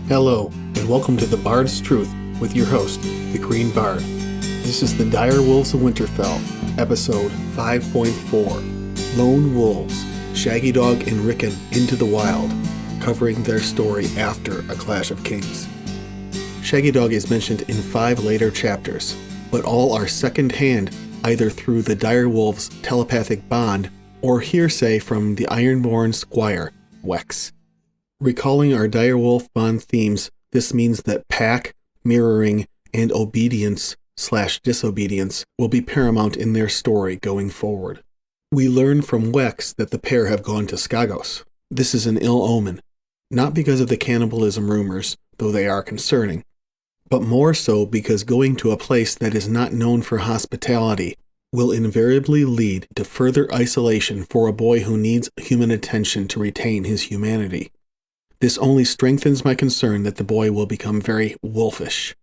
Hello, and welcome to The Bard's Truth with your host, the Green Bard. This is the Direwolves of Winterfell, episode 5.4, Lone Wolves, Shaggydog and Rickon into the Wild, covering their story after a Clash of Kings. Shaggydog is mentioned in 5 later chapters, but all are second-hand either through the Direwolves' telepathic bond or hearsay from the Ironborn squire, Wex. Recalling our Direwolf bond themes, this means that pack, mirroring, and obedience/disobedience will be paramount in their story going forward. We learn from Wex that the pair have gone to Skagos. This is an ill omen, not because of the cannibalism rumors, though they are concerning, but more so because going to a place that is not known for hospitality will invariably lead to further isolation for a boy who needs human attention to retain his humanity. This only strengthens my concern that the boy will become very wolfish.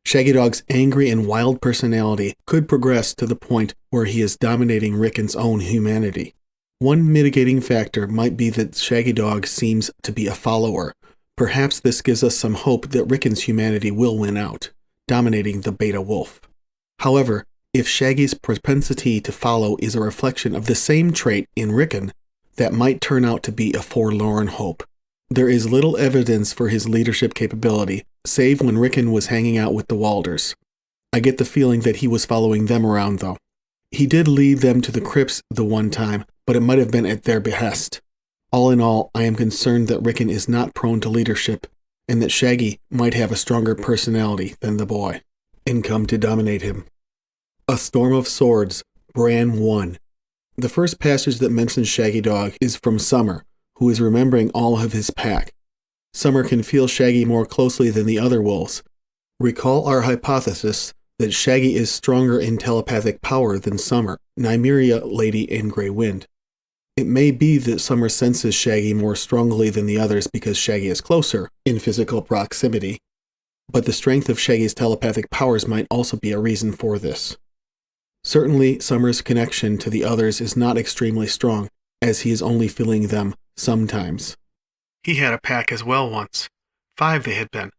Shaggydog's angry and wild personality could progress to the point where he is dominating Rickon's own humanity. One mitigating factor might be that Shaggydog seems to be a follower. Perhaps this gives us some hope that Rickon's humanity will win out, dominating the beta wolf. However, if Shaggy's propensity to follow is a reflection of the same trait in Rickon, that might turn out to be a forlorn hope. There is little evidence for his leadership capability, save when Rickon was hanging out with the Walders. I get the feeling that he was following them around, though. He did lead them to the crypts the one time, but it might have been at their behest. All in all, I am concerned that Rickon is not prone to leadership, and that Shaggy might have a stronger personality than the boy, and come to dominate him. A Storm of Swords, Bran 1. The first passage that mentions Shaggydog is from Summer, who is remembering all of his pack. Summer can feel Shaggy more closely than the other wolves. Recall our hypothesis that Shaggy is stronger in telepathic power than Summer, Nymeria, Lady, and Grey Wind. It may be that Summer senses Shaggy more strongly than the others because Shaggy is closer in physical proximity, but the strength of Shaggy's telepathic powers might also be a reason for this. Certainly, Summer's connection to the others is not extremely strong, as he is only feeling them sometimes. He had a pack as well once. 5 they had been,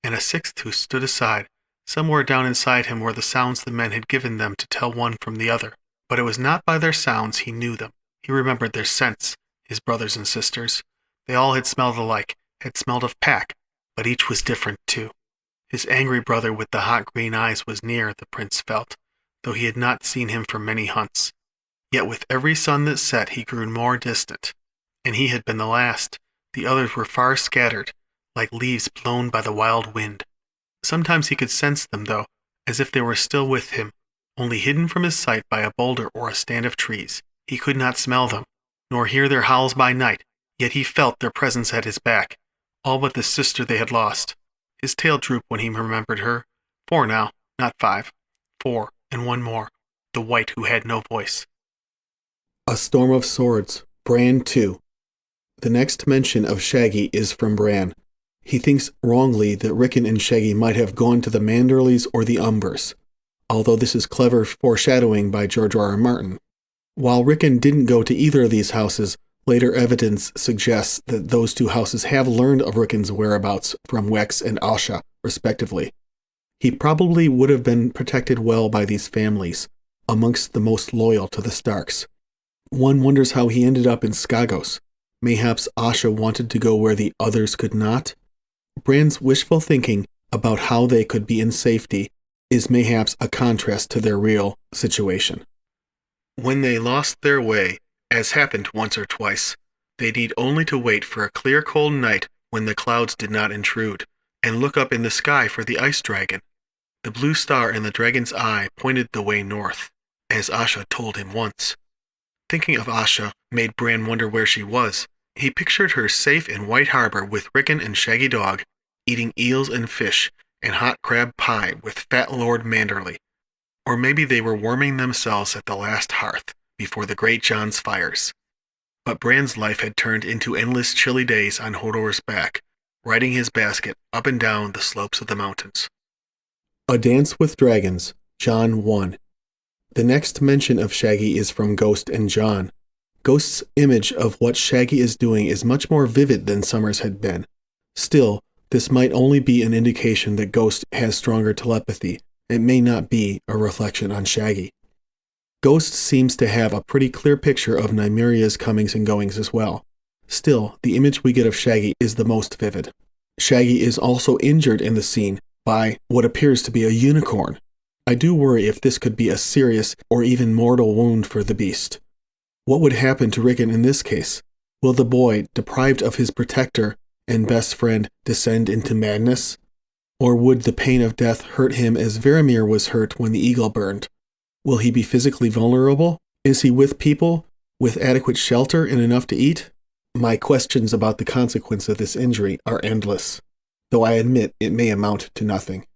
and a 6th who stood aside. Somewhere down inside him were the sounds the men had given them to tell one from the other. But it was not by their sounds he knew them. He remembered their scents, his brothers and sisters. They all had smelled alike, had smelled of pack, but each was different too. His angry brother with the hot green eyes was near, the prince felt, though he had not seen him for many hunts. Yet with every sun that set he grew more distant, and he had been the last. The others were far scattered, like leaves blown by the wild wind. Sometimes he could sense them, though, as if they were still with him, only hidden from his sight by a boulder or a stand of trees. He could not smell them, nor hear their howls by night, yet he felt their presence at his back, all but the sister they had lost. His tail drooped when he remembered her. 4 now, not 5. 4, and one more, the white who had no voice. A Storm of Swords, Bran 2. The next mention of Shaggy is from Bran. He thinks wrongly that Rickon and Shaggy might have gone to the Manderleys or the Umbers, although this is clever foreshadowing by George R. R. Martin. While Rickon didn't go to either of these houses, later evidence suggests that those 2 houses have learned of Rickon's whereabouts from Wex and Asha, respectively. He probably would have been protected well by these families, amongst the most loyal to the Starks. One wonders how he ended up in Skagos. Mayhaps Asha wanted to go where the others could not? Bran's wishful thinking about how they could be in safety is mayhaps a contrast to their real situation. When they lost their way, as happened once or twice, they need only to wait for a clear cold night when the clouds did not intrude, and look up in the sky for the ice dragon. The blue star in the dragon's eye pointed the way north, as Asha told him once. Thinking of Asha made Bran wonder where she was. He pictured her safe in White Harbor with Rickon and Shaggydog, eating eels and fish and hot crab pie with fat Lord Manderley. Or maybe they were warming themselves at the last hearth before the great John's fires. But Bran's life had turned into endless chilly days on Hodor's back, riding his basket up and down the slopes of the mountains. A Dance with Dragons, Jon 1. The next mention of Shaggy is from Ghost and Jon. Ghost's image of what Shaggy is doing is much more vivid than Summer's had been. Still, This might only be an indication that Ghost has stronger telepathy. It may not be a reflection on Shaggy. Ghost seems to have a pretty clear picture of Nymeria's comings and goings as well. Still, the image we get of Shaggy is the most vivid. Shaggy is also injured in the scene by what appears to be a unicorn. I do worry if this could be a serious or even mortal wound for the beast. What would happen to Rickon in this case? Will the boy, deprived of his protector and best friend, descend into madness? Or would the pain of death hurt him as Varamir was hurt when the eagle burned? Will he be physically vulnerable? Is he with people, with adequate shelter and enough to eat? My questions about the consequence of this injury are endless, though I admit it may amount to nothing.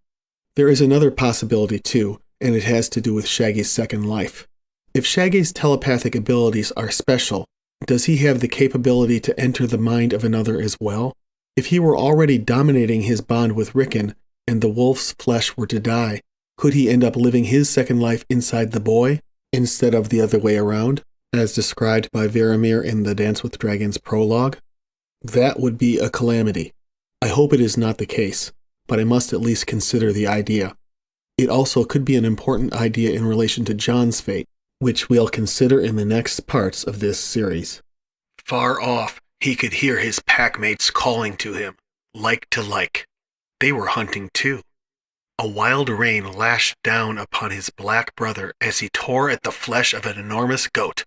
There is another possibility too, and it has to do with Shaggy's second life. If Shaggy's telepathic abilities are special, does he have the capability to enter the mind of another as well? If he were already dominating his bond with Rickon, and the wolf's flesh were to die, could he end up living his second life inside the boy, instead of the other way around, as described by Varamir in the Dance with Dragons prologue? That would be a calamity. I hope it is not the case, but I must at least consider the idea. It also could be an important idea in relation to Jon's fate, which we'll consider in the next parts of this series. Far off, he could hear his packmates calling to him, like to like. They were hunting too. A wild rain lashed down upon his black brother as he tore at the flesh of an enormous goat,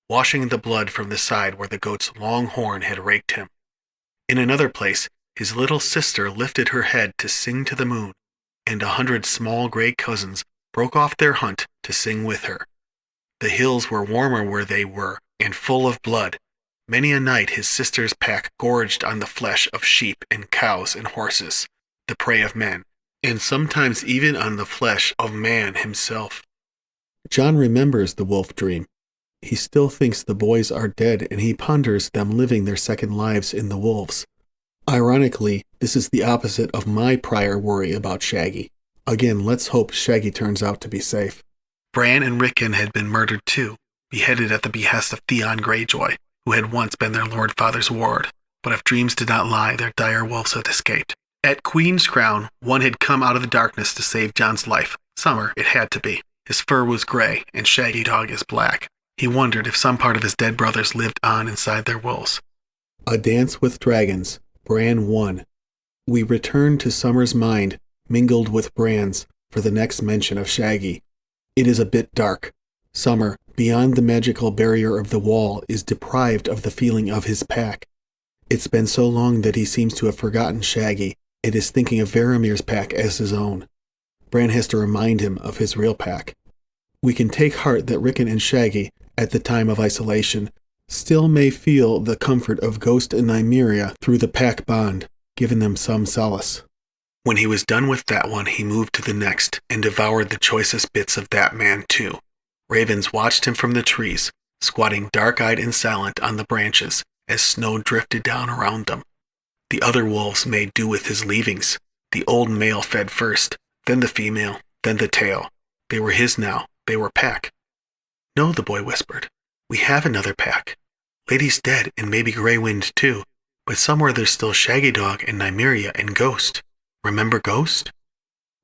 washing the blood from the side where the goat's long horn had raked him. In another place, his little sister lifted her head to sing to the moon, and 100 small gray cousins broke off their hunt to sing with her. The hills were warmer where they were, and full of blood. Many a night his sister's pack gorged on the flesh of sheep and cows and horses, the prey of men, and sometimes even on the flesh of man himself. Jon remembers the wolf dream. He still thinks the boys are dead, and he ponders them living their second lives in the wolves. Ironically, this is the opposite of my prior worry about Shaggy. Again, let's hope Shaggy turns out to be safe. Bran and Rickon had been murdered too, beheaded at the behest of Theon Greyjoy, who had once been their Lord Father's ward. But if dreams did not lie, their dire wolves had escaped. At Queen's Crown, one had come out of the darkness to save Jon's life. Summer, it had to be. His fur was gray, and Shaggydog is black. He wondered if some part of his dead brothers lived on inside their wolves. A Dance with Dragons, Bran 1. We return to Summer's mind, mingled with Bran's, for the next mention of Shaggy. It is a bit dark. Summer, beyond the magical barrier of the wall, is deprived of the feeling of his pack. It's been so long that he seems to have forgotten Shaggy and is thinking of Varamir's pack as his own. Bran has to remind him of his real pack. We can take heart that Rickon and Shaggy, at the time of isolation, still may feel the comfort of Ghost and Nymeria through the pack bond, giving them some solace. When he was done with that one, he moved to the next and devoured the choicest bits of that man too. Ravens watched him from the trees, squatting dark-eyed and silent on the branches as snow drifted down around them. The other wolves made do with his leavings. The old male fed first, then the female, then the tail. They were his now. They were pack. No, the boy whispered. We have another pack. Lady's dead, and maybe Grey Wind too, but somewhere there's still Shaggydog and Nymeria and Ghost. Remember Ghost?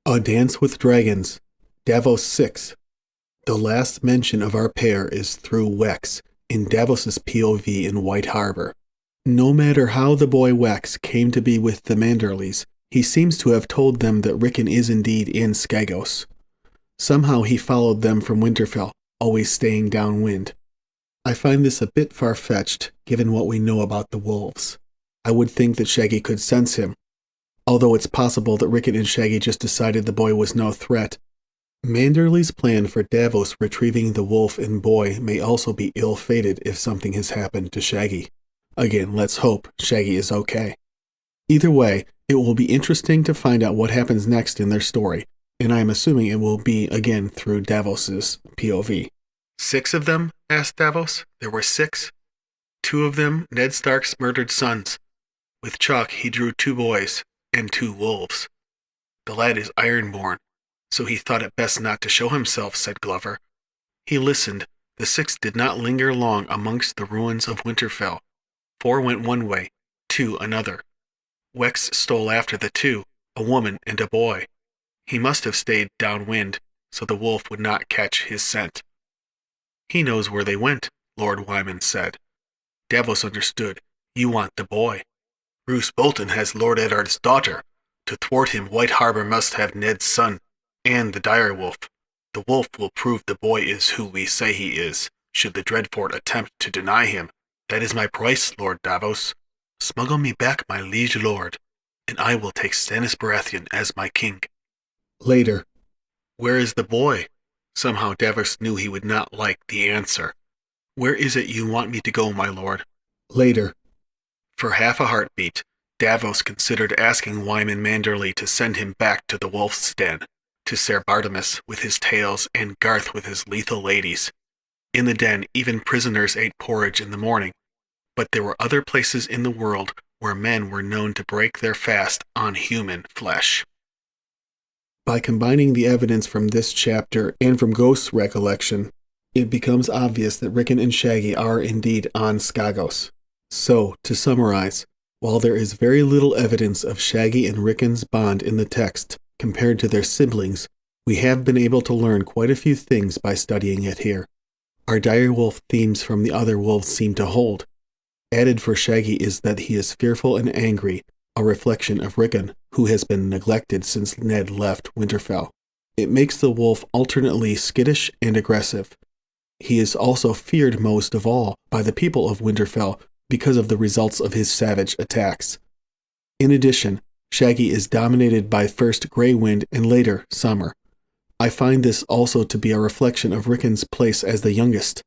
A Dance with Dragons, Davos 6. The last mention of our pair is through Wex, in Davos's POV in White Harbor. No matter how the boy Wex came to be with the Manderleys, he seems to have told them that Rickon is indeed in Skagos. Somehow he followed them from Winterfell, always staying downwind. I find this a bit far-fetched, given what we know about the wolves. I would think that Shaggy could sense him, although it's possible that Rickon and Shaggy just decided the boy was no threat. Manderley's plan for Davos retrieving the wolf and boy may also be ill-fated if something has happened to Shaggy. Again, let's hope Shaggy is okay. Either way, it will be interesting to find out what happens next in their story, and I am assuming it will be again through Davos's POV. 6 of them? Asked Davos. There were 6. 2 of them, Ned Stark's murdered sons. With chalk he drew 2 boys and 2 wolves. The lad is ironborn, so he thought it best not to show himself, said Glover. He listened. The 6 did not linger long amongst the ruins of Winterfell. 4 went one way, 2 another. Wex stole after the two, a woman and a boy. He must have stayed downwind, so the wolf would not catch his scent. He knows where they went, Lord Wyman said. Davos understood. You want the boy. Roose Bolton has Lord Eddard's daughter. To thwart him, White Harbor must have Ned's son, and the direwolf. The wolf will prove the boy is who we say he is, should the Dreadfort attempt to deny him. That is my price, Lord Davos. Smuggle me back my liege lord, and I will take Stannis Baratheon as my king. Later. Where is the boy? Somehow Davos knew he would not like the answer. Where is it you want me to go, my lord? Later. For half a heartbeat, Davos considered asking Wyman Manderly to send him back to the wolf's den, to Ser Bartimus with his tales and Garth with his lethal ladies. In the den, even prisoners ate porridge in the morning, but there were other places in the world where men were known to break their fast on human flesh. By combining the evidence from this chapter and from Ghost's recollection, it becomes obvious that Rickon and Shaggy are indeed on Skagos. So, to summarize, while there is very little evidence of Shaggy and Rickon's bond in the text compared to their siblings, we have been able to learn quite a few things by studying it here. Our direwolf themes from the other wolves seem to hold. Added for Shaggy is that he is fearful and angry, a reflection of Rickon, who has been neglected since Ned left Winterfell. It makes the wolf alternately skittish and aggressive. He is also feared most of all by the people of Winterfell because of the results of his savage attacks. In addition, Shaggy is dominated by first Grey Wind and later Summer. I find this also to be a reflection of Rickon's place as the youngest.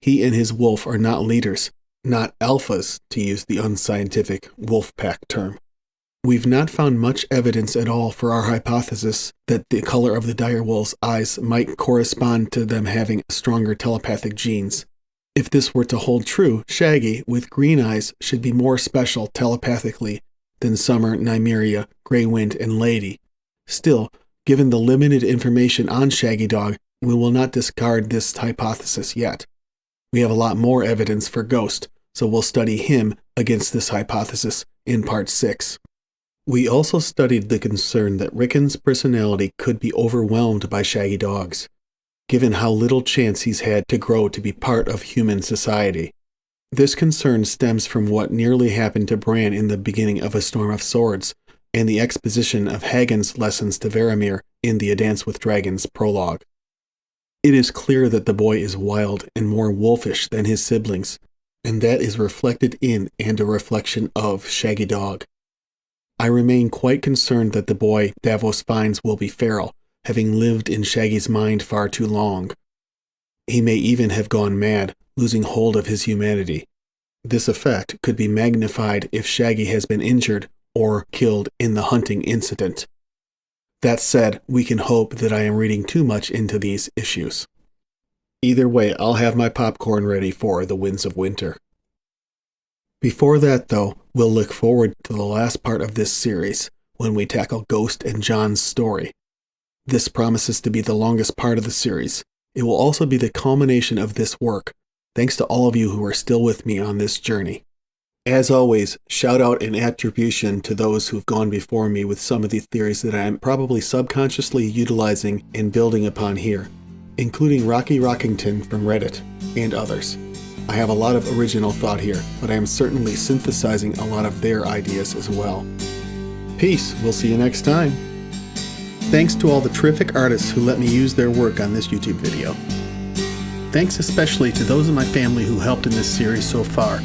He and his wolf are not leaders, not alphas, to use the unscientific wolf pack term. We've not found much evidence at all for our hypothesis that the color of the direwolves' eyes might correspond to them having stronger telepathic genes. If this were to hold true, Shaggy, with green eyes, should be more special telepathically than Summer, Nymeria, Grey Wind, and Lady. Still, given the limited information on Shaggydog, we will not discard this hypothesis yet. We have a lot more evidence for Ghost, so we'll study him against this hypothesis in Part 6. We also studied the concern that Rickon's personality could be overwhelmed by Shaggydog's, given how little chance he's had to grow to be part of human society. This concern stems from what nearly happened to Bran in the beginning of A Storm of Swords, and the exposition of Hagen's lessons to Varamir in the A Dance with Dragons prologue. It is clear that the boy is wild and more wolfish than his siblings, and that is reflected in and a reflection of Shaggydog. I remain quite concerned that the boy Davos finds will be feral, having lived in Shaggy's mind far too long. He may even have gone mad, losing hold of his humanity. This effect could be magnified if Shaggy has been injured or killed in the hunting incident. That said, we can hope that I am reading too much into these issues. Either way, I'll have my popcorn ready for The Winds of Winter. Before that, though, we'll look forward to the last part of this series, when we tackle Ghost and Jon's story. This promises to be the longest part of the series. It will also be the culmination of this work, thanks to all of you who are still with me on this journey. As always, shout out and attribution to those who've gone before me with some of the theories that I am probably subconsciously utilizing and building upon here, including Rocky Rockington from Reddit and others. I have a lot of original thought here, but I am certainly synthesizing a lot of their ideas as well. Peace, we'll see you next time. Thanks to all the terrific artists who let me use their work on this YouTube video. Thanks especially to those in my family who helped in this series so far.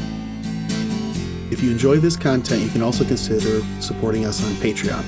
If you enjoy this content, you can also consider supporting us on Patreon.